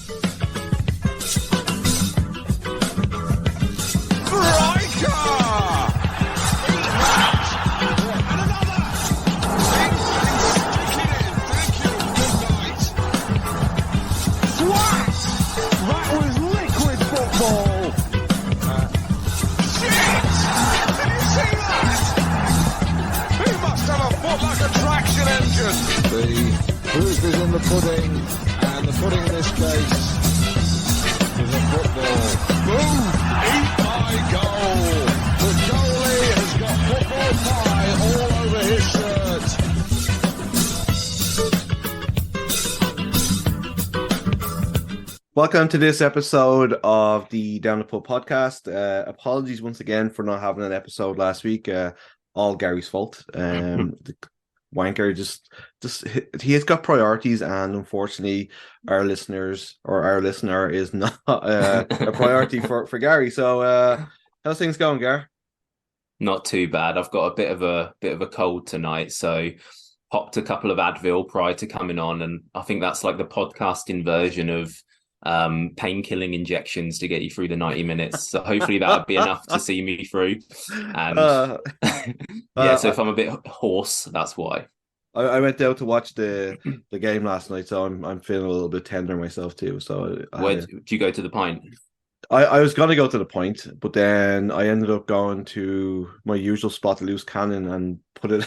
The proof is in the pudding, and the pudding in this case is a football. Boom! Eat my goal! The goalie has got football pie all over his shirt. Welcome to this episode of the Down the Pub podcast. Apologies once again for not having an episode last week. All Gary's fault. The wanker just he has got priorities, and unfortunately our listener is not a priority for Gary. So how's things going, Gar? Not too bad. I've got a bit of a cold tonight, so popped a couple of Advil prior to coming on, and I think that's like the podcasting version of pain-killing injections to get you through the 90 minutes. So hopefully that'll be enough to see me through. And so if I'm a bit hoarse, that's why. I went out to watch the game last night, so I'm feeling a little bit tender myself too. So where do you go to the pint? I was gonna go to the point, but then I ended up going to my usual spot, the Loose Cannon, and put it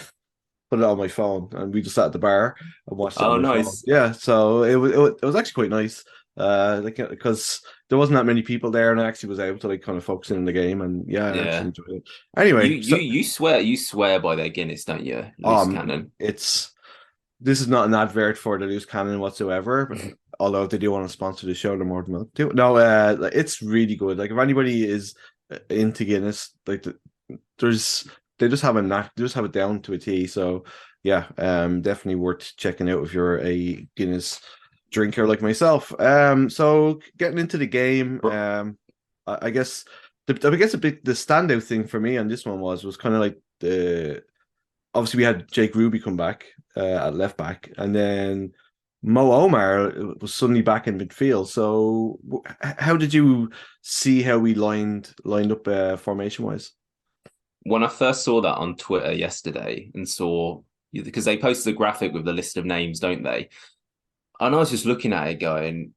on my phone, and we just sat at the bar and watched it. Oh, nice! Phone. Yeah, so it was actually quite nice. Because there wasn't that many people there, and I actually was able to like kind of focus in on the game, and I actually enjoyed it. Anyway, you swear by their Guinness, don't you? Loose Cannon. This is not an advert for the Loose Cannon whatsoever, but although they do want to sponsor the show, they're more than welcome to. No, it's really good. Like if anybody is into Guinness, like they just have it down to a T. So yeah, definitely worth checking out if you're a Guinness drinker like myself. So getting into the game, I guess the standout thing for me on this one was kind of like obviously we had Jake Ruby come back at left back, and then Mo Omar was suddenly back in midfield. So how did you see how we lined up formation wise? When I first saw that on Twitter yesterday, and saw, because they posted a graphic with the list of names, don't they? And I was just looking at it going,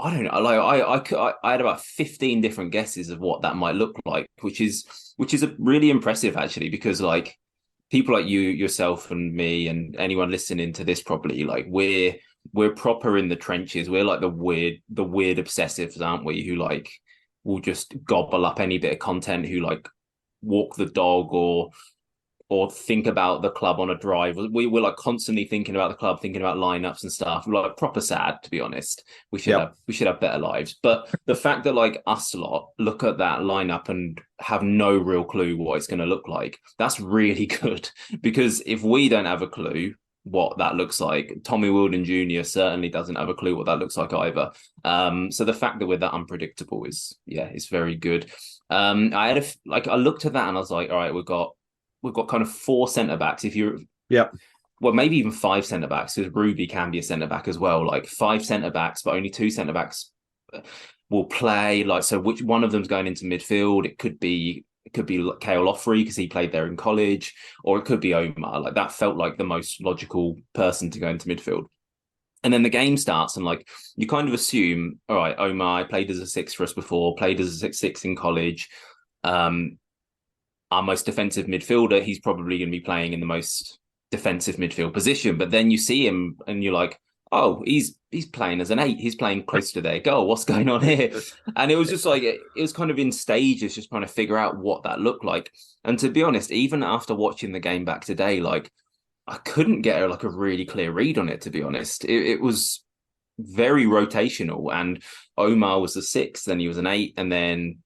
I don't know, like I had about 15 different guesses of what that might look like, which is really impressive actually, because like people like you, yourself, and me, and anyone listening to this probably, like we're proper in the trenches. We're like the weird obsessives, aren't we? Who like will just gobble up any bit of content, who like walk the dog or think about the club on a drive. We were like constantly thinking about the club, thinking about lineups and stuff. We're like proper sad, to be honest. We should have better lives. But the fact that like us lot look at that lineup and have no real clue what it's going to look like, that's really good. Because if we don't have a clue what that looks like, Tommy Wilden Jr. certainly doesn't have a clue what that looks like either. So the fact that we're that unpredictable is very good. I looked at that and I was like, all right, we've got kind of 4 centre-backs. Well, maybe even 5 centre-backs, because Ruby can be a centre-back as well. Like 5 centre-backs, but only 2 centre-backs will play. Like, so which one of them's going into midfield? It could be Kale Offrey, because he played there in college, or it could be Omar. Like that felt like the most logical person to go into midfield. And then the game starts, and like you kind of assume, all right, Omar played as a 6 for us before, played as a 6 in college. Our most defensive midfielder, he's probably going to be playing in the most defensive midfield position. But then you see him and you're like, oh, he's playing as an 8. He's playing close to their goal. What's going on here? And it was just like, it was kind of in stages, just trying to figure out what that looked like. And to be honest, even after watching the game back today, like I couldn't get like a really clear read on it, to be honest. It was very rotational, and Omar was a 6, then he was an 8, and then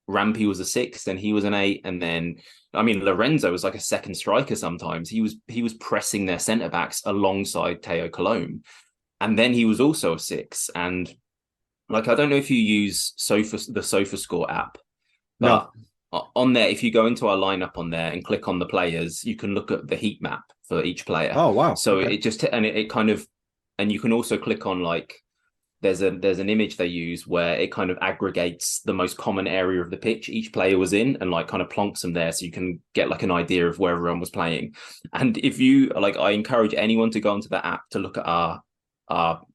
Rampy was a 6, then he was an 8, and then Lorenzo was like a second striker sometimes. He was pressing their centre backs alongside Teo Colombe, and then he was also a 6. And like I don't know if you use the SofaScore app, but on there, if you go into our lineup on there and click on the players, you can look at the heat map for each player. Oh wow! So okay. It kind of, and you can also click on like there's an image they use where it kind of aggregates the most common area of the pitch each player was in and like kind of plonks them there so you can get like an idea of where everyone was playing. And if you like, I encourage anyone to go onto the app to look at our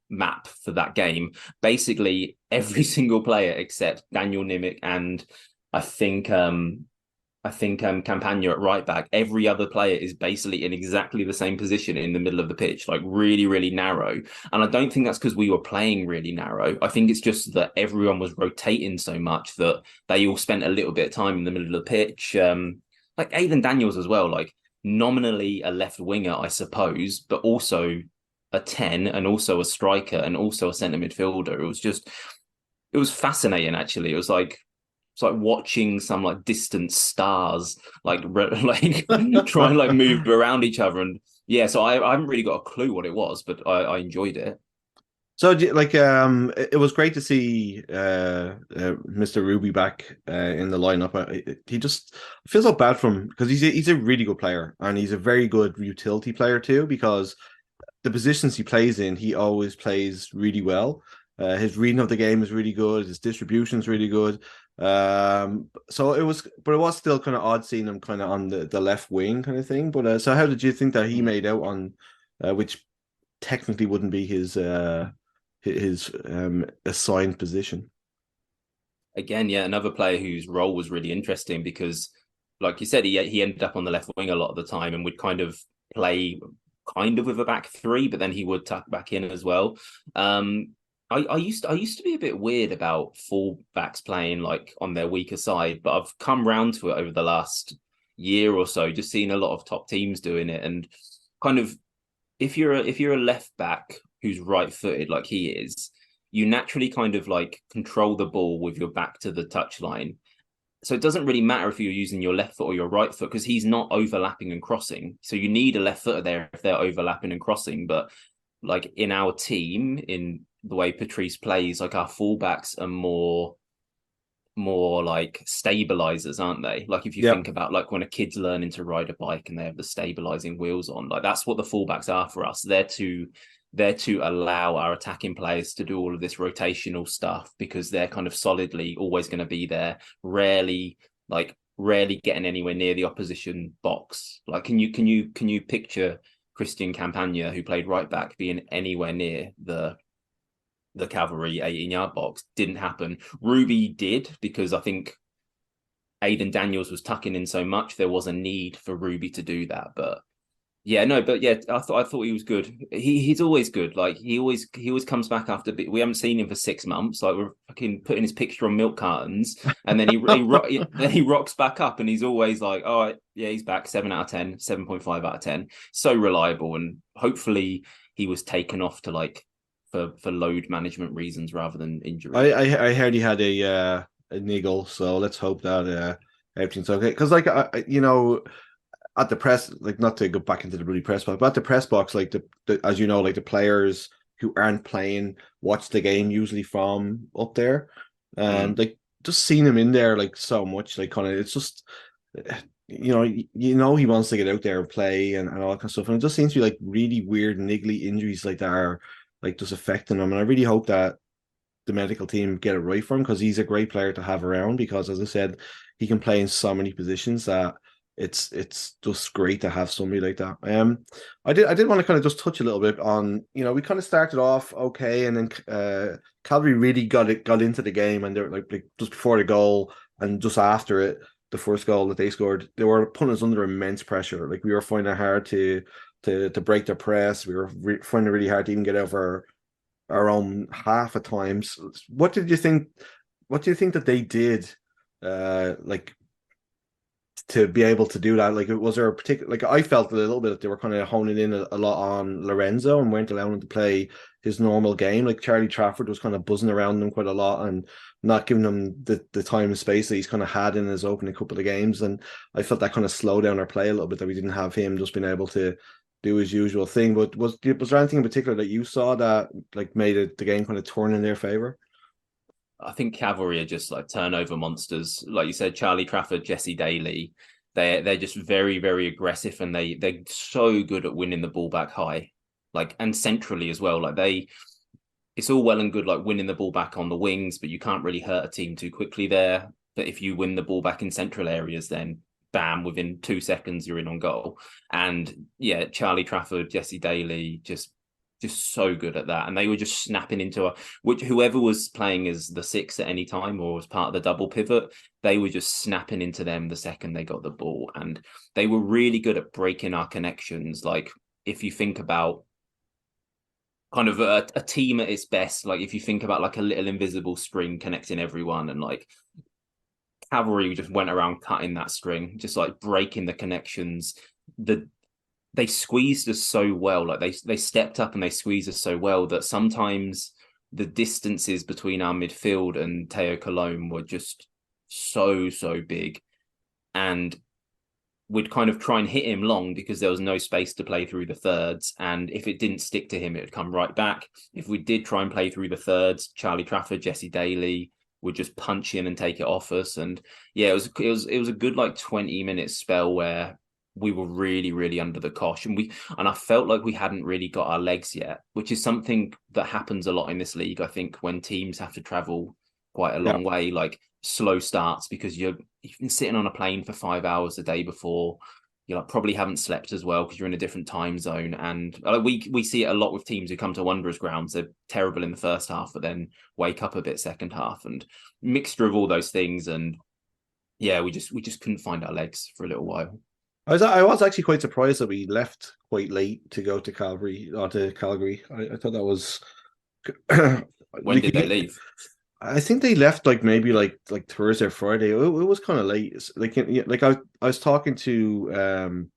map for that game. Basically every single player except Daniel Nimick and I think Campagna at right back, every other player is basically in exactly the same position in the middle of the pitch, like really, really narrow. And I don't think that's because we were playing really narrow. I think it's just that everyone was rotating so much that they all spent a little bit of time in the middle of the pitch. Like Aidan Daniels as well, like nominally a left winger, I suppose, but also a 10 and also a striker and also a centre midfielder. It was fascinating, actually. It's like watching some like distant stars like try and like move around each other. And yeah, so I haven't really got a clue what it was, but I enjoyed it. So like it was great to see Mr. Ruby back in the lineup. He just feels so bad for him because he's a really good player and he's a very good utility player too, because the positions he plays in, he always plays really well. His reading of the game is really good. His distribution is really good. So it was still kind of odd seeing him kind of on the left wing kind of thing. But so how did you think that he made out on, which technically wouldn't be his assigned position? Again, yeah, another player whose role was really interesting because, like you said, he ended up on the left wing a lot of the time and would kind of play kind of with a back three, but then he would tuck back in as well. I used to be a bit weird about fullbacks playing like on their weaker side, but I've come round to it over the last year or so, just seeing a lot of top teams doing it. And kind of if you're a left back who's right footed like he is, you naturally kind of like control the ball with your back to the touchline. So it doesn't really matter if you're using your left foot or your right foot because he's not overlapping and crossing. So you need a left footer there if they're overlapping and crossing. But like in our team, in the way Patrice plays, like our fullbacks are more like stabilizers, aren't they? Like if you think about like when a kid's learning to ride a bike and they have the stabilizing wheels on, like that's what the fullbacks are for us. They're to allow our attacking players to do all of this rotational stuff because they're kind of solidly always going to be there, rarely getting anywhere near the opposition box. Like can you picture Christian Campagna, who played right back, being anywhere near the Cavalry 18-yard box? Didn't happen. Ruby did, because I think Aidan Daniels was tucking in so much there was a need for Ruby to do that. But yeah, I thought he was good. He's always good. Like he always comes back after. We haven't seen him for 6 months. Like we're fucking putting his picture on milk cartons, and then he rocks back up, and he's always like, oh yeah, he's back. 7 out of 10, 7.5 out of 10. So reliable, and hopefully he was taken off to like for load management reasons rather than injury. I heard he had a niggle, so let's hope that everything's okay. Because like at the press, like not to go back into the bloody press box, but at the press box, like the as you know, like the players who aren't playing watch the game usually from up there, and like just seeing him in there like so much, like kind of it's just he wants to get out there and play and all that kind of stuff, and it just seems to be like really weird niggly injuries like that are like just affecting him, and I really hope that the medical team get it right for him because he's a great player to have around because, as I said, he can play in so many positions that it's just great to have somebody like that. I did want to kind of just touch a little bit on, we kind of started off okay, and then Cavalry really got into the game, and they're like just before the goal and just after it, the first goal that they scored, they were putting us under immense pressure. Like we were finding it hard to break their press. We were finding it really hard to even get over our own half at times. What do you think that they did like to be able to do that? Like, was there a particular, like I felt a little bit that they were kind of honing in a lot on Lorenzo and weren't allowing him to play his normal game. Like Charlie Trafford was kind of buzzing around them quite a lot and not giving him the time and space that he's kind of had in his opening couple of games. And I felt that kind of slowed down our play a little bit, that we didn't have him just being able to do his usual thing. But was there anything in particular that you saw that like made the game kind of turn in their favor? I think Cavalry are just like turnover monsters. Like you said, Charlie Trafford, Jesse Daly, they're just very, very aggressive, and they're so good at winning the ball back high, like, and centrally as well. Like it's all well and good like winning the ball back on the wings, but you can't really hurt a team too quickly there. But if you win the ball back in central areas, then bam, within 2 seconds you're in on goal. And yeah, Charlie Trafford, Jesse Daly, just so good at that. And they were just snapping into whoever was playing as the six at any time or was part of the double pivot, they were just snapping into them the second they got the ball. And they were really good at breaking our connections. Like if you think about kind of a team at its best, like if you think about like a little invisible string connecting everyone, and like Cavalry just went around cutting that string, just like breaking the connections. They squeezed us so well, like they stepped up and they squeezed us so well that sometimes the distances between our midfield and Teo Cologne were just so big, and we'd kind of try and hit him long because there was no space to play through the thirds. And if it didn't stick to him, it would come right back. If we did try and play through the thirds, Charlie Trafford, Jesse Daly would just punch in and take it off us. And yeah, it was a good like 20-minute spell where we were really under the cosh, and I felt like we hadn't really got our legs yet, which is something that happens a lot in this league. I think when teams have to travel quite a long way, like slow starts, because you've been sitting on a plane for 5 hours the day before. You like probably haven't slept as well because you're in a different time zone. And we see it a lot with teams who come to Wanderers grounds. They're terrible in the first half, but then wake up a bit second half, and mixture of all those things. And yeah, we just couldn't find our legs for a little while. I was actually quite surprised that we left quite late to go to Calgary. I thought that was. When did they leave? I think they left like maybe like Thursday or Friday. It was kind of late. Like I was talking to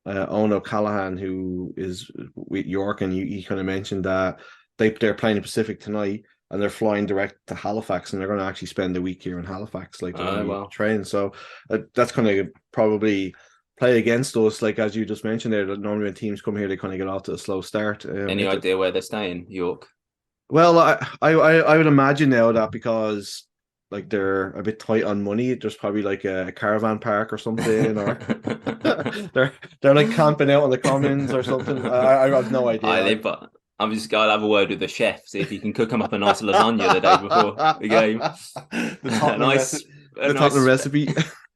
Owen O'Callaghan, who is with York, and he kind of mentioned that they're playing the Pacific tonight, and they're flying direct to Halifax, and they're going to actually spend the week here in Halifax, like train. So that's kind of probably play against us, like as you just mentioned there. That normally when teams come here, they kind of get off to a slow start. Any idea where they're staying, York? Well, I would imagine now that because like they're a bit tight on money, there's probably like a caravan park or something, or they're like camping out on the commons or something. I have no idea. But I'm just going to have a word with the chef, see if he can cook him up a nice lasagna the day before the game. The Tottenham recipe.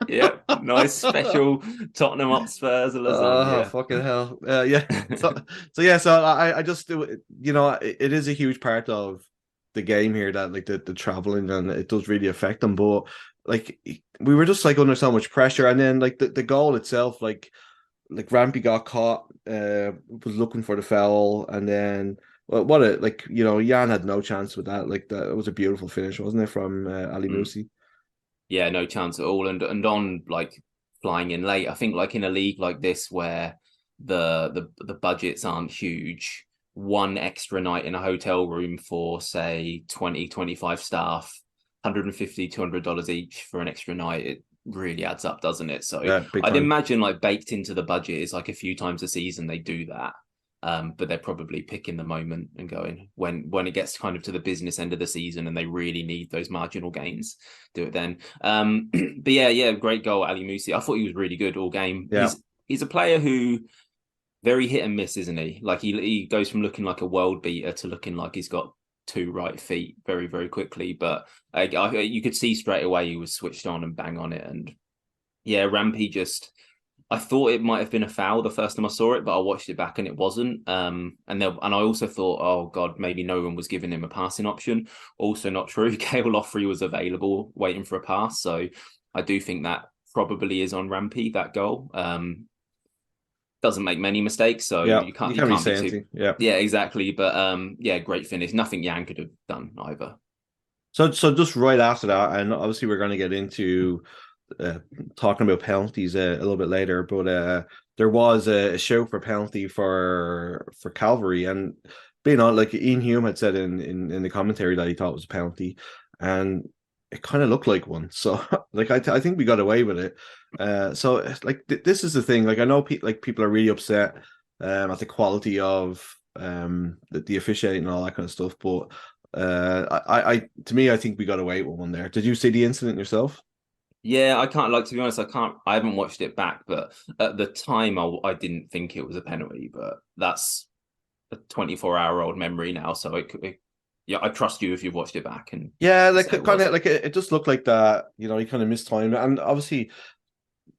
Yeah, nice special Tottenham Hotspurs lasagna. Oh, fucking hell. Yeah. So I just, it is a huge part of the game here that like the traveling, and it does really affect them. But like we were just like under so much pressure, and then like the goal itself, like Rampy got caught, was looking for the foul, and then Jan had no chance with that. Like that, it was a beautiful finish, wasn't it, from Ali Musi? Yeah, no chance at all. And on like flying in late, I think like in a league like this where the budgets aren't huge, one extra night in a hotel room for say 20-25 staff, $150-$200 each for an extra night, it really adds up, doesn't it? So yeah, I'd imagine like baked into the budget is like a few times a season they do that. But they're probably picking the moment and going when it gets kind of to the business end of the season and they really need those marginal gains, do it then. But yeah, great goal, Ali Musi. I thought he was really good all game. Yeah. He's a player who very hit and miss, isn't he? Like he goes from looking like a world beater to looking like he's got two right feet very, very quickly. But you could see straight away he was switched on and bang on it. And yeah, Rampy just... I thought it might have been a foul the first time I saw it, but I watched it back and it wasn't. And I also thought, oh God, maybe no one was giving him a passing option. Also not true. Cale Loffrey was available waiting for a pass. So I do think that probably is on Rampy, that goal. Doesn't make many mistakes, so you can't be too... Yeah, exactly. But yeah, great finish. Nothing Jan could have done either. So just right after that, and obviously we're going to get into talking about penalties a little bit later, but there was a show for penalty for Cavalry, and being on, like Ian Hume had said in the commentary that he thought it was a penalty, and it kind of looked like one. So like I think we got away with it. So like this is the thing. Like I know people are really upset at the quality of the officiating and all that kind of stuff, but I think we got away with one there. Did you see the incident yourself? Yeah, I can't, like, to be honest, I haven't watched it back, but at the time I didn't think it was a penalty, but that's a 24-hour-old memory now, so it Yeah, I trust you if you've watched it back and Yeah, to like say it kind was. of like it just looked like that. He kind of mistimed it, and obviously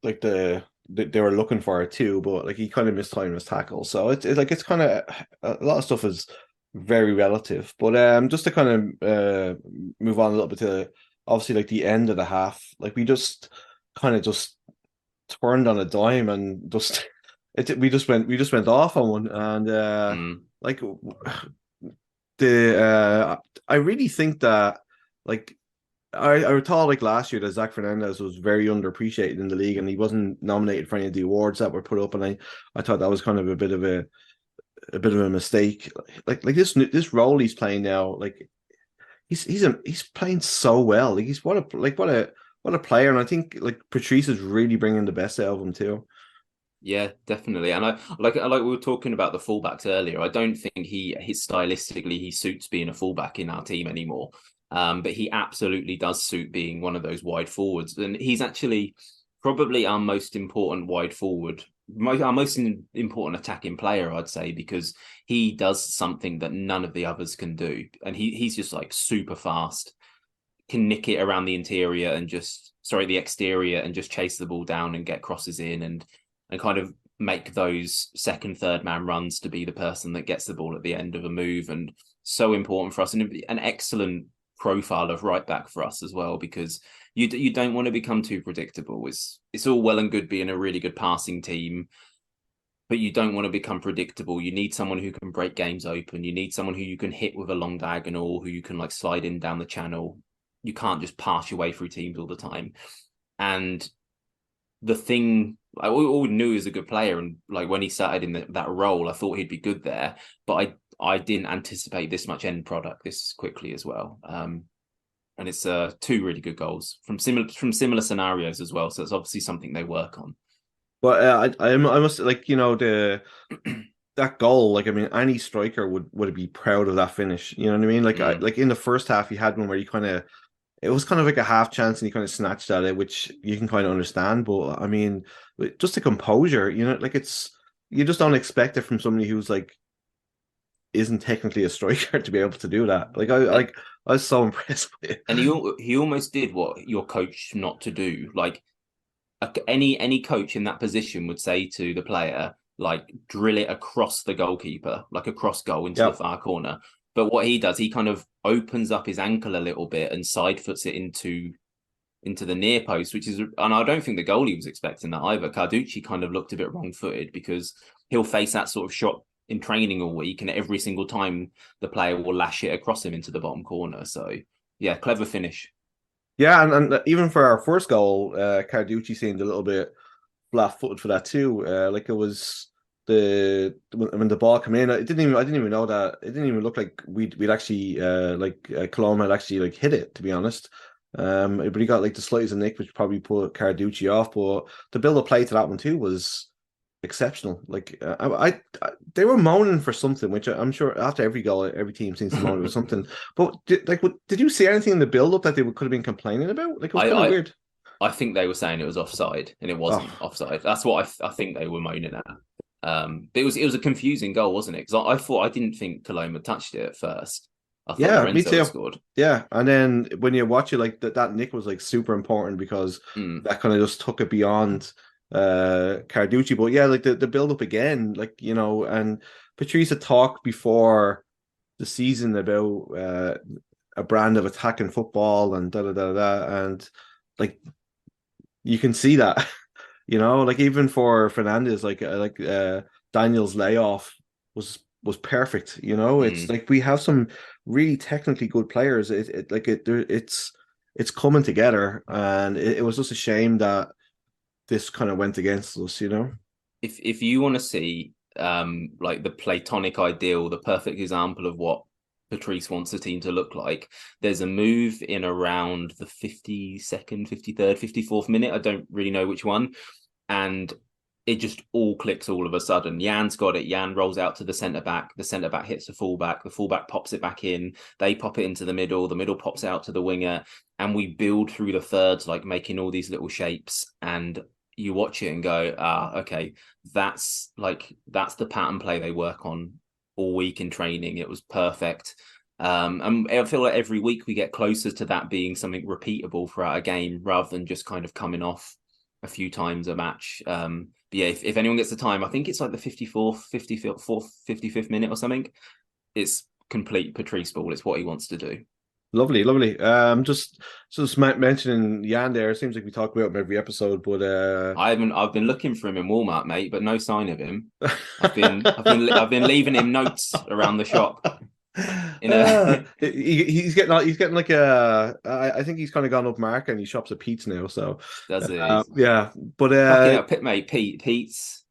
like they were looking for it too, but like he kind of mistimed his tackle. So it's like it's kind of a lot of stuff is very relative. But just to kind of move on a little bit to obviously like the end of the half, like we just kind of just turned on a dime and just we just went off on one and Mm. like the I really think that like I recall like last year that Zach Fernandez was very underappreciated in the league and he wasn't nominated for any of the awards that were put up, and I thought that was kind of a bit of a mistake. Like this role he's playing now, like he's playing so well. Like he's what a player, and I think like Patrice is really bringing the best out of him too. Yeah, definitely. And I like we were talking about the fullbacks earlier. I don't think his stylistically he suits being a fullback in our team anymore. But he absolutely does suit being one of those wide forwards. And he's actually probably our most important wide forward, our most important attacking player, I'd say, because he does something that none of the others can do. And he's just like super fast, can nick it around the interior and the exterior and just chase the ball down and get crosses in and kind of make those second, third man runs to be the person that gets the ball at the end of a move. And so important for us, and an excellent profile of right back for us as well, because you don't want to become too predictable. It's all well and good being a really good passing team, but you don't want to become predictable. You need someone who can break games open. You need someone who you can hit with a long diagonal, who you can like slide in down the channel. You can't just pass your way through teams all the time. And the thing I always knew he was a good player, and like when he started in that role, I thought he'd be good there, but I didn't anticipate this much end product this quickly as well. And it's two really good goals from similar scenarios as well. So it's obviously something they work on. But I must like the that goal. Like I mean, any striker would be proud of that finish. You know what I mean? Like Mm. like in the first half, he had one where he kind of it was kind of like a half chance and he kind of snatched at it, which you can kind of understand. But I mean, just the composure, like you just don't expect it from somebody who's like isn't technically a striker to be able to do that. And, I was so impressed with it. and he almost did what your coach not to do. Like any coach in that position would say to the player, like drill it across the goalkeeper, like a cross goal into the Yeah. far corner. But what he does, he kind of opens up his ankle a little bit and side foots it into the near post, which is, and I don't think the goalie was expecting that either. Carducci kind of looked a bit wrong footed because he'll face that sort of shot in training all week, and every single time the player will lash it across him into the bottom corner. So yeah, clever finish. Yeah, and even for our first goal, Carducci seemed a little bit flat-footed for that too. Like it was when the ball came in, I didn't even know that it didn't even look like we'd actually Cologne had actually like hit it, to be honest. But he got like the slightest of nick, which probably put Carducci off. But the build up play to that one too was exceptional. Like they were moaning for something, which I'm sure after every goal, every team seems to moan about something. But did you see anything in the build up that they could have been complaining about? Like it was I, kind of I weird. I think they were saying it was offside, and it wasn't Oh offside. That's what I think they were moaning at. But it was a confusing goal, wasn't it? Because I didn't think Coloma touched it at first. I thought yeah, me Lorenzo had too. scored. Yeah, and then when you watch it, like that nick was like super important because Mm. that kind of just took it beyond Carducci. But yeah, like the build up again, like and Patrice had talked before the season about a brand of attacking football and da da da da, and like you can see that, like even for Fernandez, Daniel's layoff was perfect. It's Mm. like we have some really technically good players. It's coming together, and it was just a shame that this kind of went against us. If you want to see like the platonic ideal, the perfect example of what Patrice wants the team to look like, there's a move in around the 52nd, 53rd, 54th minute. I don't really know which one. And it just all clicks all of a sudden. Jan's got it. Jan rolls out to the centre back. The centre back hits the fullback pops it back in. They pop it into the middle pops out to the winger. And we build through the thirds, like making all these little shapes. And you watch it and go, okay, that's the pattern play they work on all week in training. It was perfect. And I feel like every week we get closer to that being something repeatable throughout a game rather than just kind of coming off a few times a match. But yeah, if anyone gets the time, I think it's like the 54th, 54th, 55th minute or something. It's complete Patrice ball. It's what he wants to do. Lovely, lovely. Just mentioning Jan there. It seems like we talk about him every episode, but I've been looking for him in Walmart, mate, but no sign of him. I've been leaving him notes around the shop. He's getting like I think he's kind of gone up market and he shops at Pete's now. So does he? Yeah, but mate, Pete's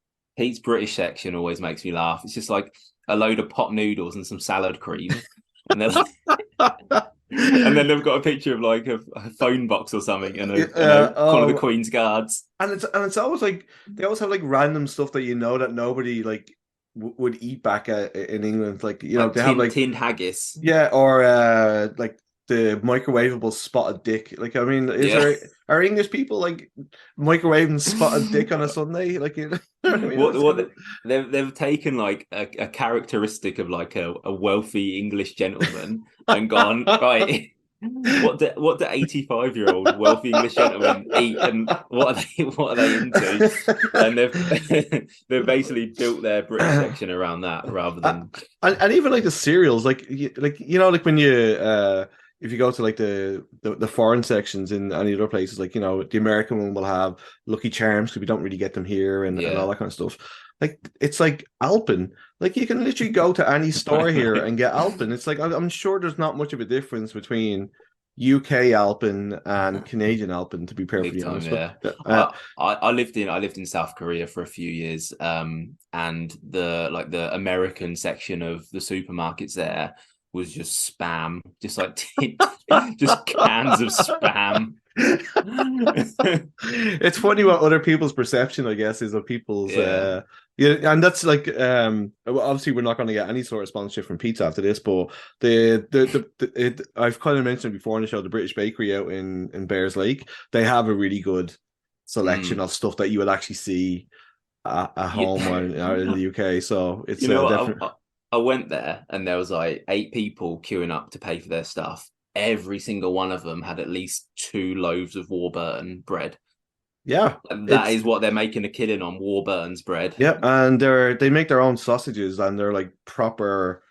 British section always makes me laugh. It's just like a load of pot noodles and some salad cream, and they're like, and then they've got a picture of like a phone box or something and one of the Queen's Guards. And it's always like they always have like random stuff that that nobody like would eat back in England, like they have like tinned haggis, or like the microwavable spotted dick. Like, I mean, are English people like microwaving spotted dick on a Sunday? Like, you know what I mean? They've taken like a characteristic of like a wealthy English gentleman and gone right. What do 85-year-old wealthy English gentlemen eat, and what are they into? And they've basically built their British section around that rather than and even like the cereals, like like when you if you go to like the foreign sections in any other places, like the American one will have Lucky Charms because we don't really get them here and all that kind of stuff. Like it's like Alpen. Like you can literally go to any store here and get Alpen. It's like I'm sure there's not much of a difference between UK Alpen and Canadian Alpen, to be perfectly honest. Yeah. I lived in South Korea for a few years, and the American section of the supermarkets there was just spam, just like just cans of spam. It's funny what other people's perception, I guess, is of people's and that's like obviously we're not going to get any sort of sponsorship from pizza after this, but I've kind of mentioned before on the show, the British Bakery out in Bears Lake, they have a really good selection of stuff that you will actually see at home or in the UK. So it's definitely. I went there and there was like 8 people queuing up to pay for their stuff. Every single one of them had at least 2 loaves of Warburton bread. Yeah, and that is what they're making a killing on, Warburton's bread. Yeah, and they make their own sausages, and they're like proper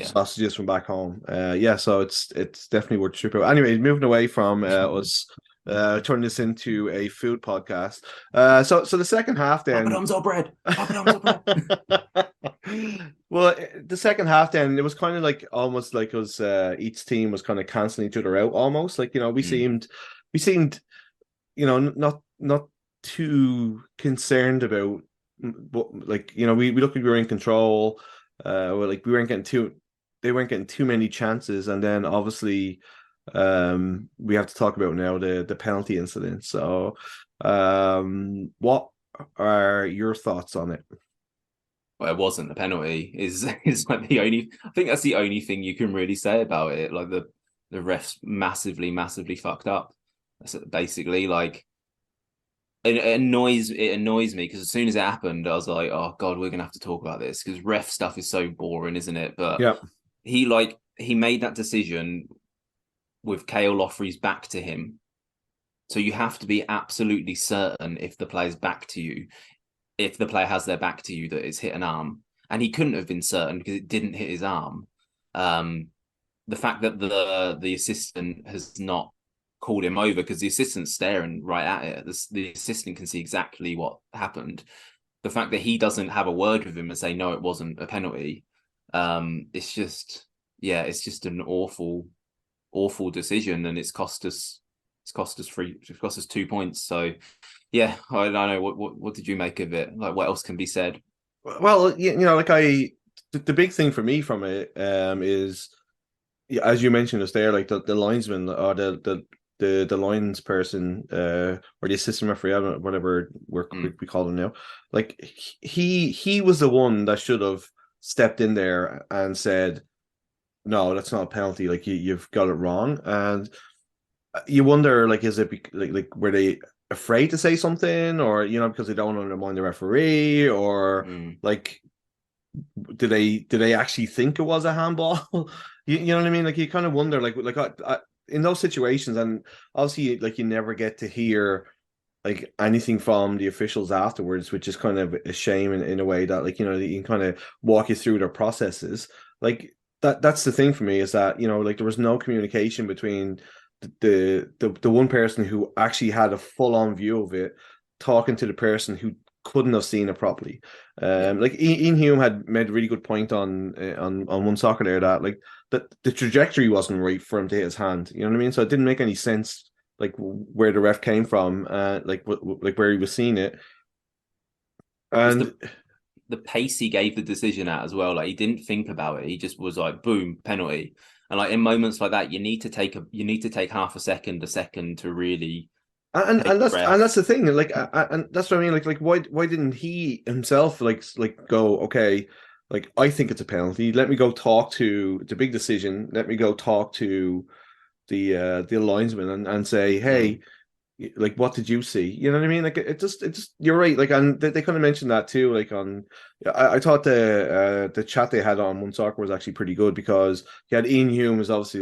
sausages from back home. So it's definitely worth a trip out. Anyway, moving away from us, turn this into a food podcast. So the second half then. Papadums or bread. Well, the second half then, it was kind of like almost like us. Each team was kind of canceling each other out, almost like we seemed, not too concerned about, but like we looked like we were in control. Like they weren't getting too many chances, and then obviously we have to talk about now the penalty incident. So what are your thoughts on it? Well, it wasn't a penalty. Is like the only. I think that's the only thing you can really say about it. Like the refs massively fucked up. That's basically like. It annoys me because as soon as it happened, I was like, "Oh God, we're gonna have to talk about this," because ref stuff is so boring, isn't it? But he made that decision with Kale Loffrey's back to him, so you have to be absolutely certain if the player's back to you, if the player has their back to you, that it's hit an arm, and he couldn't have been certain because it didn't hit his arm. The fact that the assistant has not called him over because the assistant's staring right at it. The assistant can see exactly what happened. The fact that he doesn't have a word with him and say no, it wasn't a penalty. It's just an awful decision, and it's cost us 2 points. So yeah, I don't know what did you make of it? Like, what else can be said? Well, the big thing for me from it is, as you mentioned, is there like the linesman or the lines person or the assistant referee, whatever we call him now. Like he was the one that should have stepped in there and said, no, that's not a penalty. Like you've got it wrong. And you wonder, like, is it like were they afraid to say something, or because they don't want to undermine the referee, or like did they actually think it was a handball? You know what I mean? Like you kind of wonder, in those situations, and obviously, like you never get to hear like anything from the officials afterwards, which is kind of a shame in a way that, like, you know, you can kind of walk you through their processes. Like that's the thing for me, is that, you know, like there was no communication between the one person who actually had a full on view of it talking to the person who couldn't have seen it properly. Like Ian Hume had made a really good point on One Soccer there, that like that the trajectory wasn't right for him to hit his hand. You know what I mean? So it didn't make any sense, like where the ref came from, like where he was seeing it. And the pace he gave the decision at as well. Like he didn't think about it. He just was like, boom, penalty. And like in moments like that, you need to take half a second to really that's the thing. Like and that's what I mean. Like why didn't he himself like go, okay, like I think it's a penalty. Let me go talk to the big decision. Let me go talk to the linesman and say, hey, like what did you see? You know what I mean? Like it just you're right. Like, and they kind of mentioned that too. Like I thought the chat they had on One Soccer was actually pretty good, because you had Ian Hume, who's obviously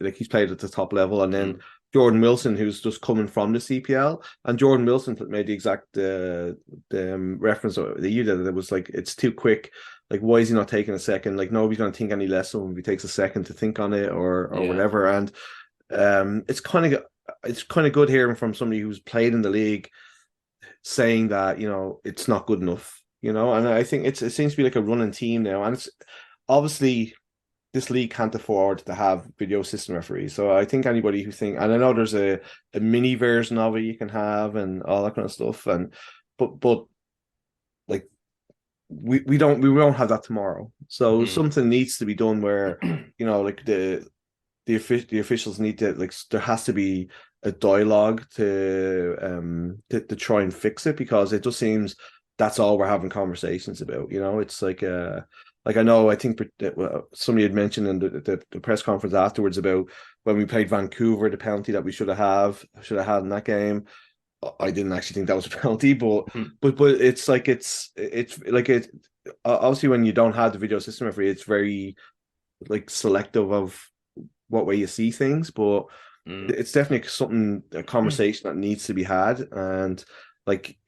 like he's played at the top level, and then Jordan Wilson, who's just coming from the CPL, and Jordan Wilson made the exact reference that you did. It was like, it's too quick. Like, why is he not taking a second? Like, nobody's going to think any less of him if he takes a second to think on it or whatever. And it's kind of good hearing from somebody who's played in the league saying that, you know, it's not good enough, you know. And I think it seems to be like a running team now, and it's obviously this league can't afford to have video system referees. So I think anybody who think, and I know there's a mini version of it you can have and all that kind of stuff, and but like we won't have that tomorrow. So something needs to be done where, you know, like the officials need to, like, there has to be a dialogue to try and fix it, because it just seems that's all we're having conversations about. You know, it's like I know, I think somebody had mentioned in the press conference afterwards about when we played Vancouver, the penalty that we should have had in that game. I didn't actually think that was a penalty, but it's like it's like it obviously when you don't have the video system referee, it's very like selective of what way you see things, but it's definitely a conversation that needs to be had. And like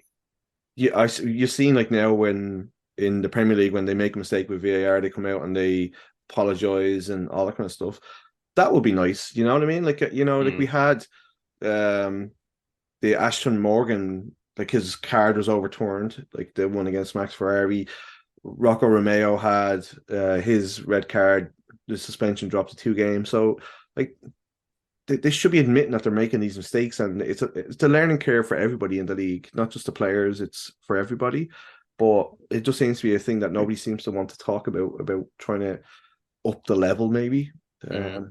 you've seen, like, now when in the Premier League, when they make a mistake with VAR, they come out and they apologize and all that kind of stuff. That would be nice, you know what I mean? Like, you know, like we had the Ashton Morgan, like his card was overturned, like the one against Max Ferrari. Rocco Romeo had his red card, the suspension dropped to 2 games. So like they should be admitting that they're making these mistakes, and it's a learning curve for everybody in the league, not just the players, it's for everybody. But it just seems to be a thing that nobody seems to want to talk about trying to up the level, maybe. So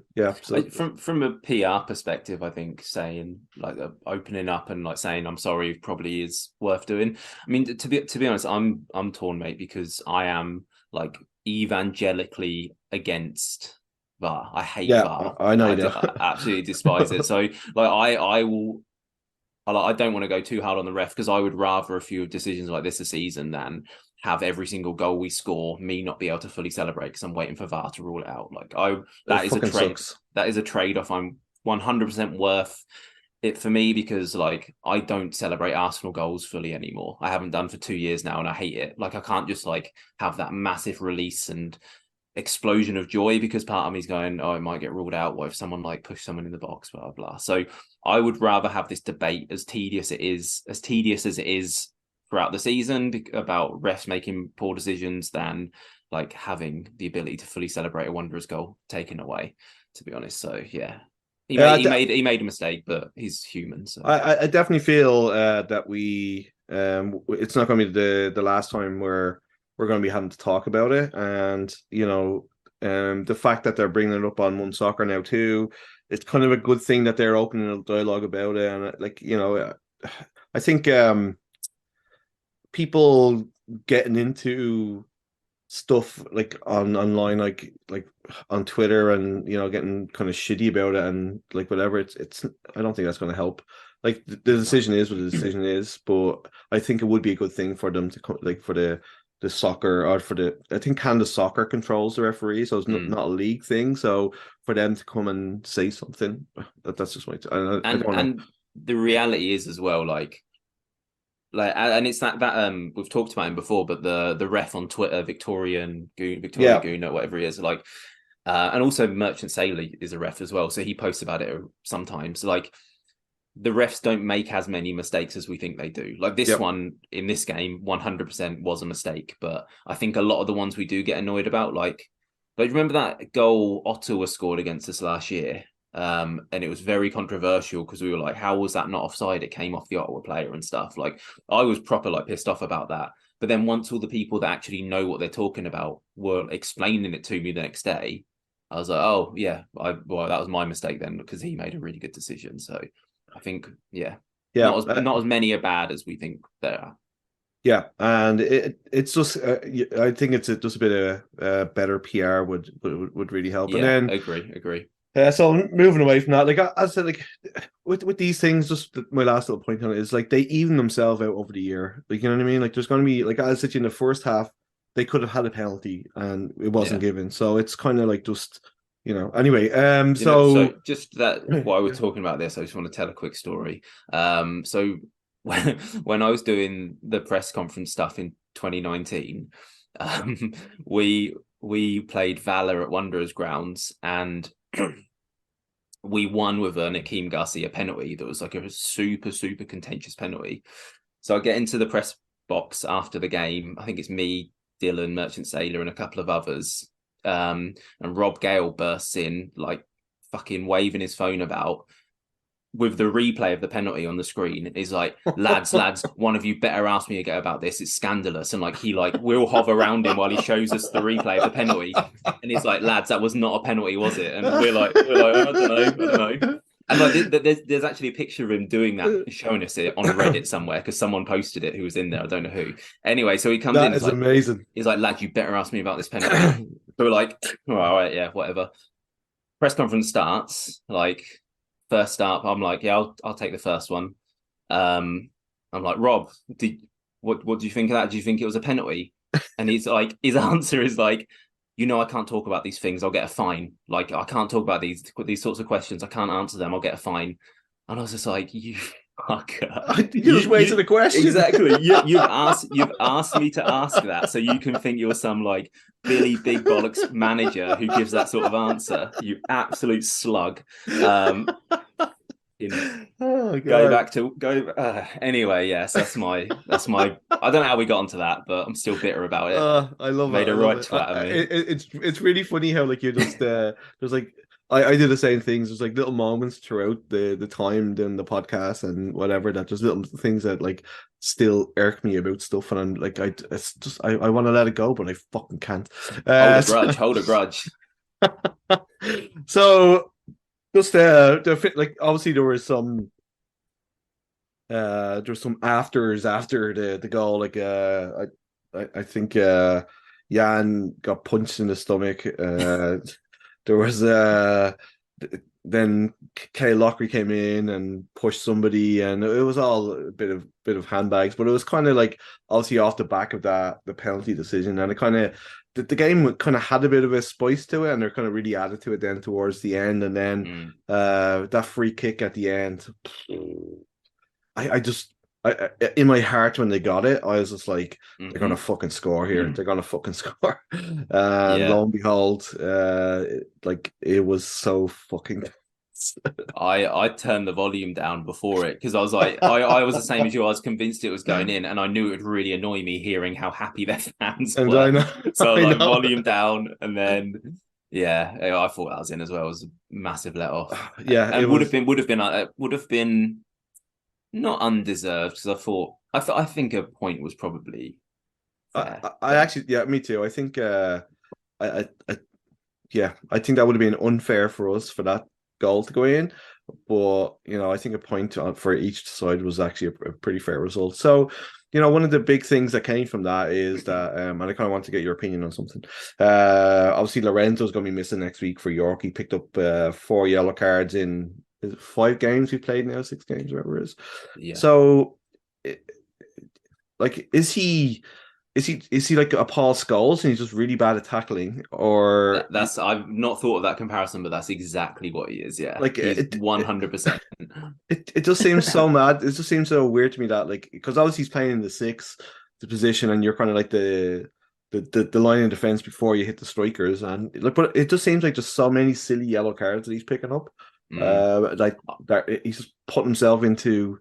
from a PR perspective, I think saying like opening up and like saying I'm sorry probably is worth doing. I mean, to be honest, I'm torn, mate, because I am like evangelically against VAR. I hate VAR. I know. I absolutely despise it. So like I don't want to go too hard on the ref, because I would rather a few decisions like this a season than have every single goal we score me not be able to fully celebrate because I'm waiting for VAR to rule it out. Like that is a trade. Sucks. That is a trade-off I'm 100% worth it for me, because like I don't celebrate Arsenal goals fully anymore. I haven't done for 2 years now, and I hate it. Like I can't just like have that massive release and explosion of joy because part of me's going, oh, it might get ruled out. What if someone like pushed someone in the box, blah, blah, blah. So I would rather have this debate, as tedious as it is throughout the season about refs making poor decisions, than like having the ability to fully celebrate a Wanderers goal taken away, to be honest. So yeah, he made a mistake, but he's human. So I definitely feel that we it's not going to be the last time we're going to be having to talk about it. And you know, the fact that they're bringing it up on One Soccer now too, it's kind of a good thing that they're opening a dialogue about it. And like, you know, I think people getting into stuff like online, like on Twitter, and you know, getting kind of shitty about it and like whatever, it's I don't think that's going to help. Like the decision is what the decision is, but I think it would be a good thing for them to like for the soccer, or for I think Canada Soccer controls the referee, so it's not a league thing. So for them to come and say something, that's just my. I don't know. And the reality is as well, and it's that we've talked about him before, but the ref on Twitter, Victoria Goon, whatever he is, and also Merchant Sailor is a ref as well, so he posts about it sometimes. Like, the refs don't make as many mistakes as we think they do. Like this one in this game, 100% was a mistake, but I think a lot of the ones we do get annoyed about, like remember that goal Ottawa scored against us last year? And it was very controversial because we were like, how was that not offside? It came off the Ottawa player and stuff. Like, I was proper pissed off about that. But then once all the people that actually know what they're talking about were explaining it to me the next day, I was like, oh yeah, that was my mistake then, because he made a really good decision. So I think, not as many are bad as we think there are. Yeah, and it's just I think it's just a bit of better PR would really help. Yeah, and then agree. So moving away from that, like I said, like with these things, just my last little point on it is like they even themselves out over the year. Like, you know what I mean? Like, there's going to be, like I said, in the first half, they could have had a penalty and it wasn't given. So it's kind of like just, anyway. So just that while we're talking about this, I just want to tell a quick story. So when I was doing the press conference stuff in 2019, we played Valor at Wanderers grounds, and we won with a Nakeem Garcia penalty that was like a super, super contentious penalty. So I get into the press box after the game. I think it's me, Dylan, Merchant Sailor, and a couple of others. And Rob Gale bursts in, like, fucking waving his phone about with the replay of the penalty on the screen. He's like, lads, one of you better ask me again about this. It's scandalous. And we'll hover around him while he shows us the replay of the penalty. And he's like, lads, that was not a penalty, was it? And we're like, I don't know. And there's actually a picture of him doing that, showing us it on Reddit somewhere, because someone posted it who was in there. I don't know who. Anyway, so he comes in. That is amazing. He's like, lad, you better ask me about this penalty. So we're like, all right, yeah, whatever. Press conference starts, first up, I'm like, yeah, I'll take the first one. I'm like, Rob, what do you think of that? Do you think it was a penalty? And he's like, his answer is like, I can't talk about these things. I'll get a fine. Like, I can't talk about these sorts of questions. I can't answer them. I'll get a fine. And I was just like, you fucker. You just waited a question. Exactly. You've asked me to ask that, so you can think you're some Billy Big Bollocks manager who gives that sort of answer. You absolute slug. Oh, God. Anyway, yes, that's my I don't know how we got onto that, but I'm still bitter about it. I love Made it. a right twat of me. It's really funny how you just there's I do the same things. There's little moments throughout the time doing the podcast and whatever, that just little things that still irk me about stuff, and I'm I want to let it go, but I fucking can't. Hold a grudge. So just obviously there was some afters after the goal. I think Jan got punched in the stomach. There was then Kay Lockery came in and pushed somebody, and it was all a bit of handbags, but it was kind of obviously off the back of the penalty decision, and it kind of the game kind of had a bit of a spice to it, and they're kind of really added to it then towards the end, and then that free kick at the end. I in my heart when they got it, I was just like, they're gonna fucking score here. They're gonna fucking score. Lo and behold, it was so fucking. I turned the volume down before it, because I was like, I was the same as you. I was convinced it was going in, and I knew it would really annoy me hearing how happy their fans were. I know. So I volume down, and then I thought that was in as well. It was a massive let off. Yeah, and would have been not undeserved, because I think a point was probably fair. I actually, me too. I think I think that would have been unfair for us for that goal to go in, but I think a point for each side was actually a pretty fair result. So one of the big things that came from that is that and I kind of want to get your opinion on something. Obviously Lorenzo's going to be missing next week for York. He picked up 4 yellow cards in 5 games we played now, 6 games, whatever it is. Yeah. So is is he like a Paul Scholes and he's just really bad at tackling, or That's I've not thought of that comparison, but that's exactly what he is. Yeah, like he's 100%. it just seems so mad. It just seems so weird to me that like because obviously he's playing in the six, the position, and you're kind of like the line of defense before you hit the strikers, and like, but it just seems like just so many silly yellow cards that he's picking up. Like that he's just putting himself into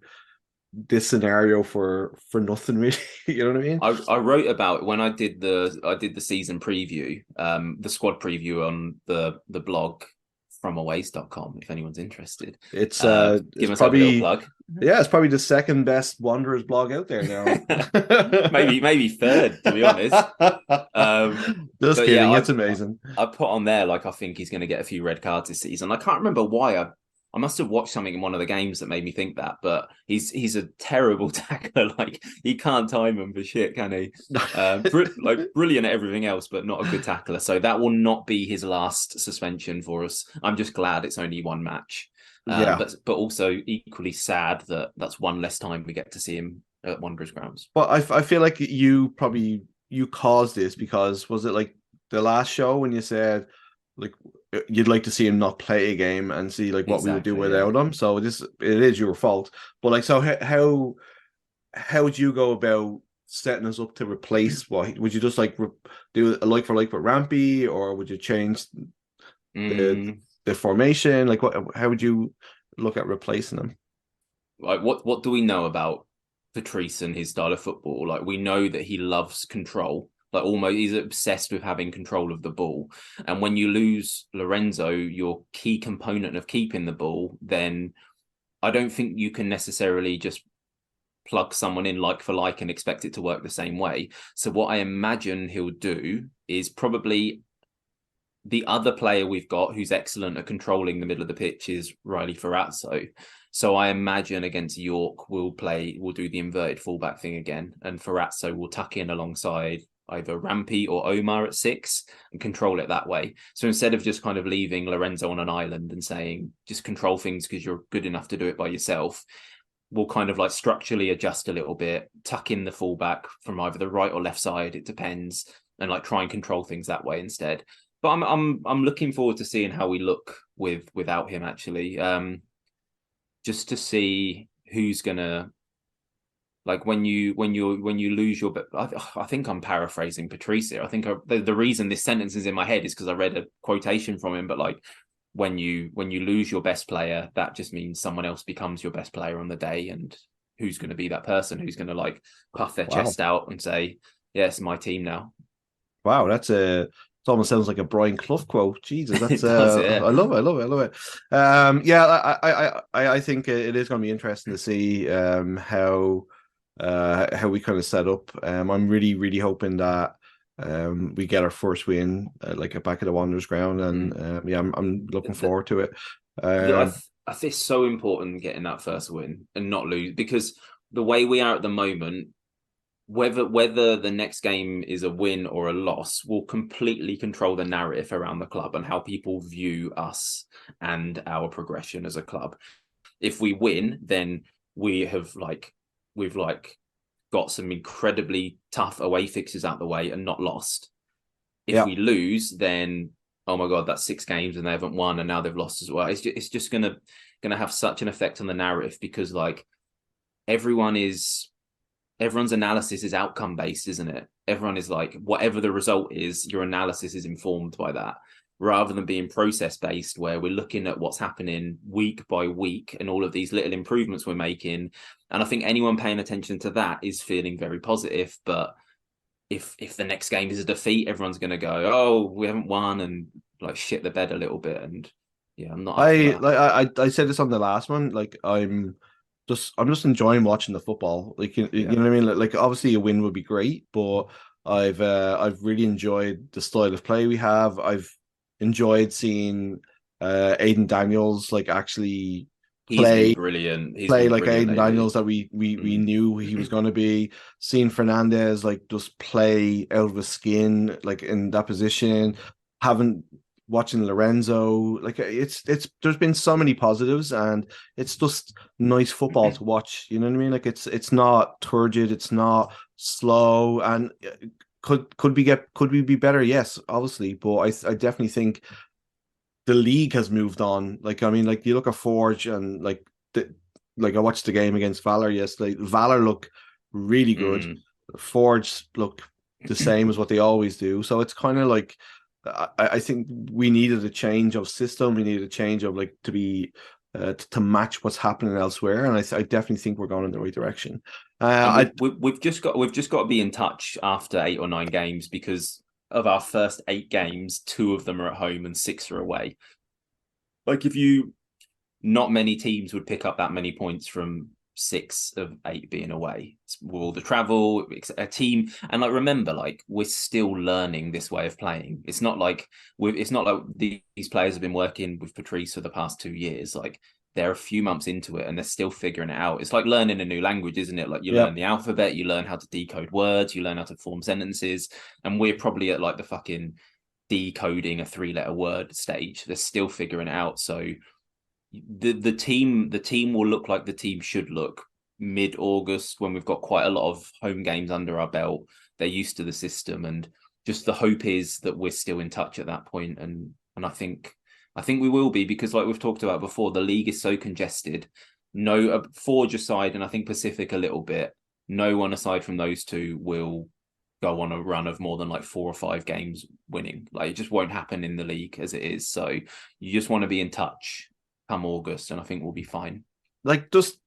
this scenario for nothing really. You know what I mean? I wrote about when I did the season preview, the squad preview on the blog FromAways.com if anyone's interested. It's give myself a little plug. Yeah, it's probably the second best Wanderers blog out there now. maybe third, to be honest. Just kidding, yeah, it's amazing. I put on there like I think he's going to get a few red cards this season. I can't remember why. I must have watched something in one of the games that made me think that, but he's a terrible tackler. Like he can't time him for shit, can he? Like brilliant at everything else, but not a good tackler. So that will not be his last suspension for us. I'm just glad it's only one match. But also equally sad that that's one less time we get to see him at Wanderers grounds. But I feel like you caused this because was it like the last show when you said like you'd like to see him not play a game and see like what we would do without him. So it is your fault. But like, so how would you go about setting us up to replace what? Would you just like do a like for like with Rampy, or would you change the formation? Like how would you look at replacing him? Like what do we know about Patrice and his style of football? Like we know that he loves control. Like almost he's obsessed with having control of the ball. And when you lose Lorenzo, your key component of keeping the ball, then I don't think you can necessarily just plug someone in like for like and expect it to work the same way. So what I imagine he'll do is probably the other player we've got who's excellent at controlling the middle of the pitch is Riley Ferrazzo. So I imagine against York we'll do the inverted fullback thing again, and Ferrazzo will tuck in alongside either Rampy or Omar at 6 and control it that way. So instead of just kind of leaving Lorenzo on an island and saying, just control things because you're good enough to do it by yourself, we'll kind of like structurally adjust a little bit, tuck in the fullback from either the right or left side, it depends, and like try and control things that way instead. But I'm looking forward to seeing how we look without him actually. Just to see who's gonna, like when you lose your, I think I'm paraphrasing Patrice here. I think the reason this sentence is in my head is because I read a quotation from him. But like when you lose your best player, that just means someone else becomes your best player on the day. And who's going to be that person who's going to like puff their chest out and say, "Yeah, it's my team now." Wow, it almost sounds like a Brian Clough quote. Jesus, that's yeah. I love it. I think it is going to be interesting to see how we kind of set up. I'm really hoping that we get our first win like back at the Wanderers ground, and I'm looking forward to it. I think it's so important getting that first win and not lose, because the way we are at the moment, whether the next game is a win or a loss will completely control the narrative around the club and how people view us and our progression as a club. If we win, then we've got some incredibly tough away fixtures out the way and not lost. If we lose, then oh my God, that's 6 games and they haven't won and now they've lost as well. It's just gonna have such an effect on the narrative, because like everyone's analysis is outcome based, isn't it? Everyone is like, whatever the result is, your analysis is informed by that, rather than being process based, where we're looking at what's happening week by week and all of these little improvements we're making. And I think anyone paying attention to that is feeling very positive. But if the next game is a defeat, everyone's going to go, "Oh, we haven't won," and like shit the bed a little bit. And yeah, I'm not. I said this on the last one. Like I'm just enjoying watching the football. Like you know what I mean. Like obviously a win would be great, but I've really enjoyed the style of play we have. I've enjoyed seeing Aiden Daniels like actually play brilliant. Play like Aiden Daniels that we knew he was going to be. Seeing Fernandez like just play out of his skin like in that position. Having watching Lorenzo, like it's there's been so many positives, and it's just nice football to watch. You know what I mean? Like it's not turgid, it's not slow, and could we be better? Yes, obviously, but I definitely think the league has moved on. Like I mean, like you look at Forge and like I watched the game against Valor yesterday. Valor look really good. Forge look the same as what they always do. So it's kind of like I think we needed a change of system. We needed a change of like to be to match what's happening elsewhere, and I definitely think we're going in the right direction. And we've just got to be in touch after 8 or 9 games, because of our first 8 games, 2 of them are at home and 6 are away. Like not many teams would pick up that many points from 6 of 8 being away. It's all the travel, a team, and like remember, like we're still learning this way of playing. It's not like these players have been working with Patrice for the past 2 years. Like they're a few months into it and they're still figuring it out. It's like learning a new language, isn't it? Like you learn the alphabet, you learn how to decode words, you learn how to form sentences, and we're probably at like the fucking decoding a 3-letter word stage. They're still figuring it out. So the team will look like the team should look mid-August, when we've got quite a lot of home games under our belt. They're used to the system, and just the hope is that we're still in touch at that point. And I think we will be, because like we've talked about before, the league is so congested. No, Forge aside, and I think Pacific a little bit, no one aside from those two will go on a run of more than like 4 or 5 games winning. Like it just won't happen in the league as it is. So you just want to be in touch come August, and I think we'll be fine. Like just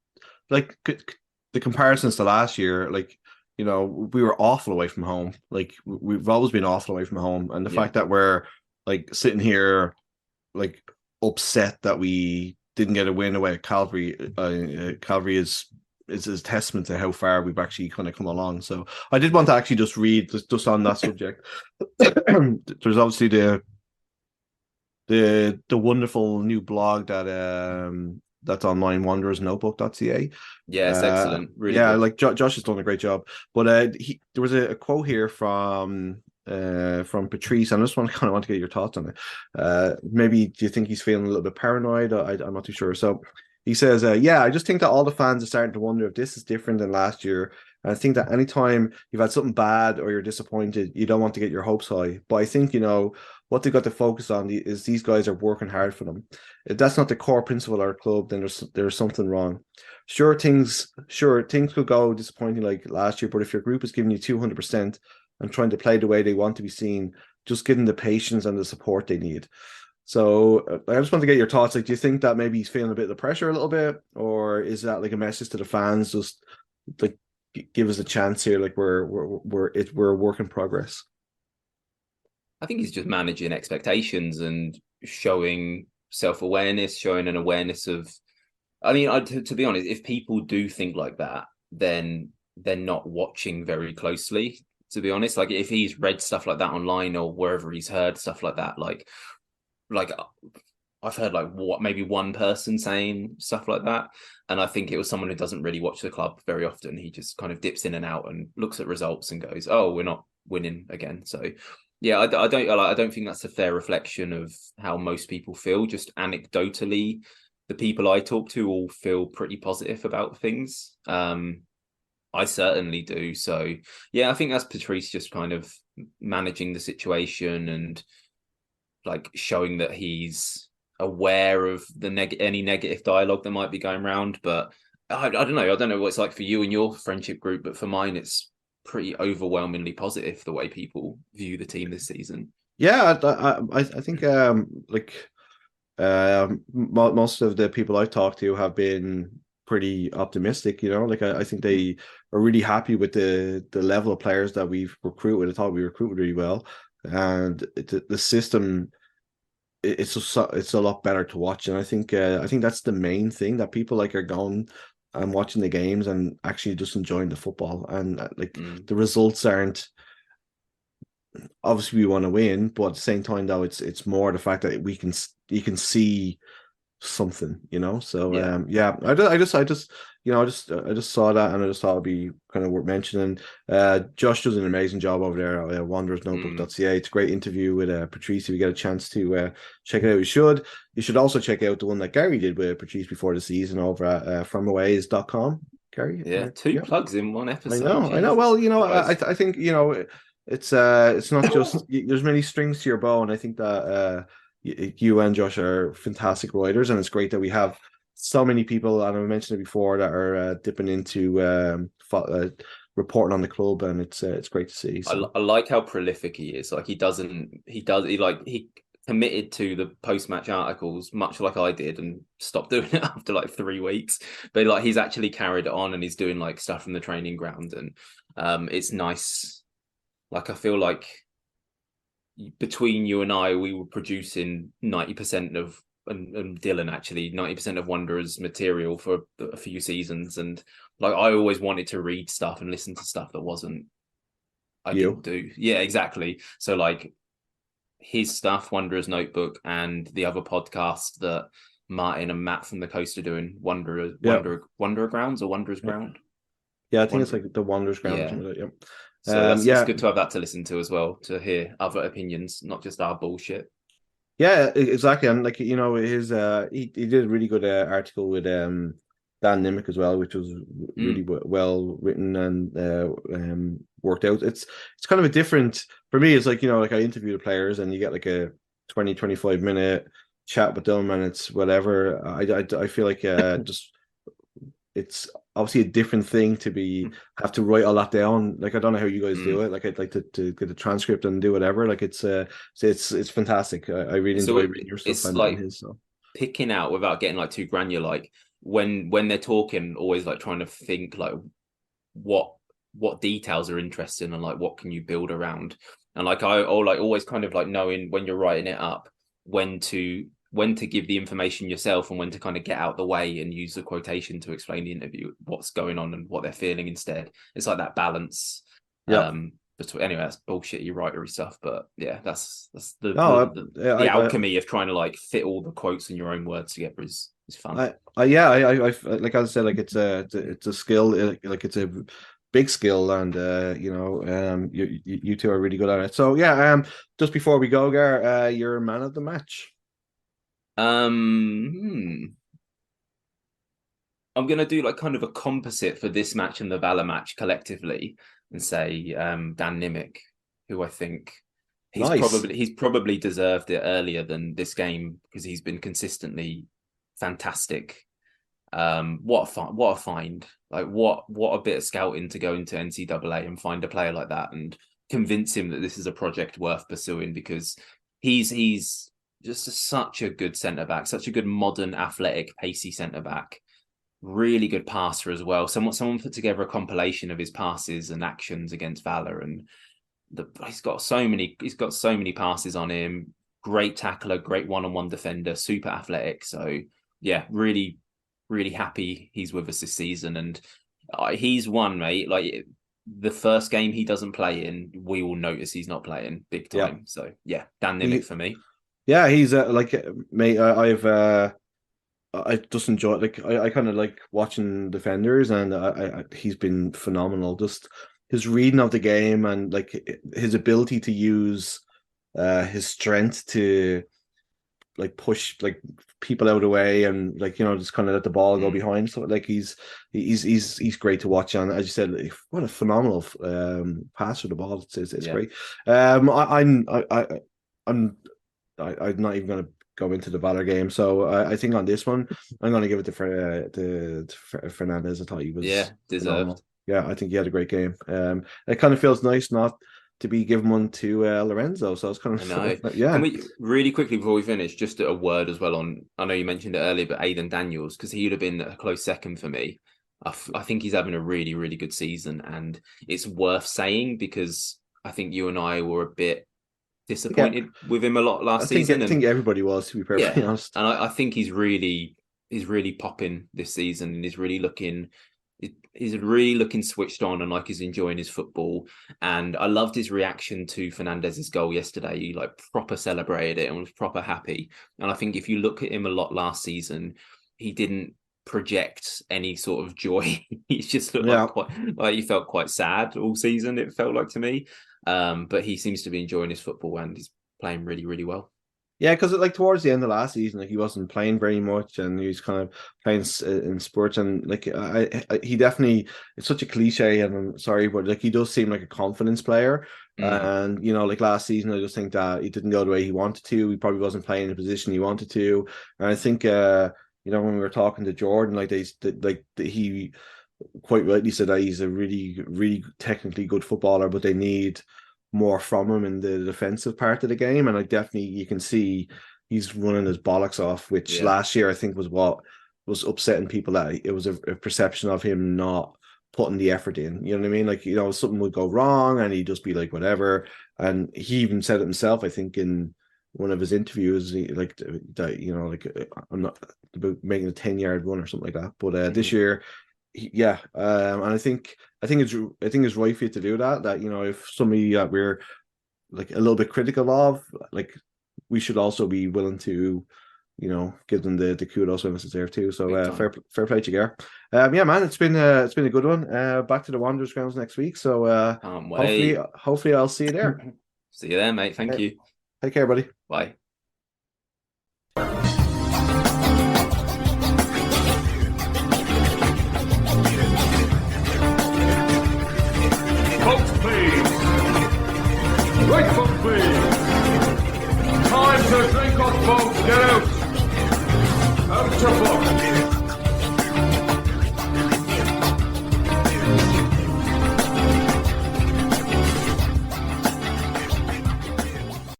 like the comparisons to last year, like you know, we were awful away from home. Like we've always been awful away from home, and the fact that we're like sitting here like upset that we didn't get a win away at Cavalry, Cavalry is a testament to how far we've actually kind of come along. So I did want to actually just read just on that subject. There's obviously the wonderful new blog that that's online, wanderersnotebook.ca. Yeah, it's excellent. Really yeah, good. like Josh has done a great job. But there was a quote here from Patrice, and I just want to get your thoughts on it. Maybe do you think he's feeling a little bit paranoid? I'm not too sure. So he says, yeah, I just think that all the fans are starting to wonder if this is different than last year. And I think that anytime you've had something bad or you're disappointed, you don't want to get your hopes high. But I think, you know, what they've got to focus on is these guys are working hard for them. If that's not the core principle of our club, then there's something wrong. Sure, things could go disappointing like last year, but if your group is giving you 200% and trying to play the way they want to be seen, just give them the patience and the support they need. So I just want to get your thoughts. Like, do you think that maybe he's feeling a bit of the pressure a little bit, or is that like a message to the fans? Just like give us a chance here. Like we're a work in progress. I think he's just managing expectations and showing self-awareness, showing an awareness of. I mean, to be honest, if people do think like that, then they're not watching very closely. To be honest, like if he's read stuff like that online or wherever he's heard stuff like that, like I've heard like maybe one person saying stuff like that, and I think it was someone who doesn't really watch the club very often. He just kind of dips in and out and looks at results and goes, "Oh, we're not winning again." So, yeah, I don't think that's a fair reflection of how most people feel. Just anecdotally, the people I talk to all feel pretty positive about things. I certainly do. So, yeah, I think that's Patrice just kind of managing the situation and like showing that he's aware of the any negative dialogue that might be going around. But I don't know. I don't know what it's like for you and your friendship group, but for mine, it's pretty overwhelmingly positive the way people view the team this season. Yeah, I think most of the people I've talked to have been pretty optimistic. You know, like I think they are really happy with the level of players that we've recruited. I thought we recruited really well, and the system it's a lot better to watch. And I think that's the main thing, that people like are going and watching the games and actually just enjoying the football. And the results aren't, obviously we want to win, but at the same time though, it's more the fact that you can see something, you know. So Yeah. I just saw that, and I just thought it'd be kind of worth mentioning. Josh does an amazing job over there at wanderersnotebook.ca. It's a great interview with Patrice. If you get a chance to check it out, you should also check out the one that Gary did with Patrice before the season over at FromAways.com. Gary, Yeah, two yeah. plugs in one episode. I know. Well, Christ. I think it's not just there's many strings to your bow, and I think that you and Josh are fantastic writers, and it's great that we have so many people, and I mentioned it before, that are dipping into reporting on the club, and it's great to see. So. I like how prolific he is. Like he committed to the post-match articles much like I did and stopped doing it after like 3 weeks. But like he's actually carried it on, and he's doing like stuff from the training ground, and it's nice. Like I feel like between you and I, we were producing 90% of, and Dylan actually 90% of Wanderers material for a few seasons, and like I always wanted to read stuff and listen to stuff that wasn't I didn't do. Yeah, exactly. So like his stuff, Wanderer's Notebook, and the other podcast that Martin and Matt from the Coast are doing, Wanderer Grounds or Wanderer's Ground. Yeah, I think it's like the Wanderers Ground. Yeah. Or something like that, yeah. So it's good to have that to listen to as well, to hear other opinions, not just our bullshit. Yeah, exactly. And like his he did a really good article with Dan Nimick as well, which was really well written and worked out. It's kind of a different, for me, it's like like I interview the players and you get like a 20-25 minute chat with them, and it's whatever. I feel like just it's obviously a different thing to have to write all that down. Like I don't know how you guys do it. Like I'd like to get a transcript and do whatever. Like it's fantastic. I really enjoy reading your stuff. It's and like his, so. Picking out without getting like too granular. Like when they're talking, always like trying to think like what details are interesting and like what can you build around. And like always kind of like knowing when you're writing it up when to give the information yourself and when to kind of get out the way and use the quotation to explain the interview, what's going on and what they're feeling instead. It's like that balance. Yeah. Anyway, that's bullshitty writery stuff, but yeah, that's the alchemy of trying to like fit all the quotes in your own words together is fun. I like I said, like it's a skill, like it's a big skill, and you two are really good at it. So yeah, just before we go, Gar, you're man of the match. I'm gonna do like kind of a composite for this match and the Valor match collectively, and say Dan Nimick, who I think he's probably deserved it earlier than this game because he's been consistently fantastic. What a find! Like what a bit of scouting to go into NCAA and find a player like that and convince him that this is a project worth pursuing, because he's just such a good centre back, such a good modern, athletic, pacey centre back. Really good passer as well. Someone put together a compilation of his passes and actions against Valor, and he's got so many passes on him. Great tackler, great one-on-one defender, super athletic. So yeah, really, really happy he's with us this season, and he's one, mate. Like the first game he doesn't play in, we will notice he's not playing big time. Yeah. So yeah, Dan Nimick for me. Yeah, he's like mate. I just enjoy I kind of like watching defenders, and he's been phenomenal. Just his reading of the game and like his ability to use his strength to like push like people out of the way and like just kind of let the ball go behind. So like he's great to watch, and as you said, like, what a phenomenal passer the ball. It's great. I'm not even going to go into the Valor game, so I think on this one I'm going to give it to Fernandez. I thought he was deserved. Phenomenal. Yeah, I think he had a great game. It kind of feels nice not to be given one to Lorenzo, so it's kind of yeah. Can we really quickly before we finish just a word as well on? I know you mentioned it earlier, but Aidan Daniels, because he would have been a close second for me. I think he's having a really, really good season, and it's worth saying because I think you and I were a bit disappointed with him a lot last season. I think everybody was, to be perfectly honest. And I think he's really popping this season, and he's really looking. he's really looking switched on and like he's enjoying his football. And I loved his reaction to Fernandez's goal yesterday. He like proper celebrated it and was proper happy. And I think if you look at him a lot last season, he didn't project any sort of joy. He's just looked like he felt quite sad all season, it felt like to me. But he seems to be enjoying his football and he's playing really, really well. Yeah, because like towards the end of last season, like he wasn't playing very much, and he was kind of playing in spurts, and like he definitely, it's such a cliche, and I'm sorry, but like he does seem like a confidence player. And you know, like last season, I just think that he didn't go the way he wanted to. He probably wasn't playing in the position he wanted to, and I think you know, when we were talking to Jordan, like he quite rightly said that he's a really, really technically good footballer, but they need more from him in the defensive part of the game. And you can see he's running his bollocks off, which last year I think was what was upsetting people, that it was a perception of him not putting the effort in. You know what I mean? Like, you know, something would go wrong and he'd just be like, whatever. And he even said it himself, I think, in one of his interviews, like that, you know, like I'm not about making a 10-yard run or something like that. But this year, and I think it's right for you to do that. That, you know, if somebody that we're like a little bit critical of, like, we should also be willing to, you know, give them the kudos when it's deserved too. So fair play to you, Gar. Yeah, man, it's been a good one. Back to the Wanderers grounds next week. So can't wait. Hopefully I'll see you there. See you there, mate. Thank you. Take care, buddy. Bye. Right foot, please. Time to drink up, folks. Get out. Out your book.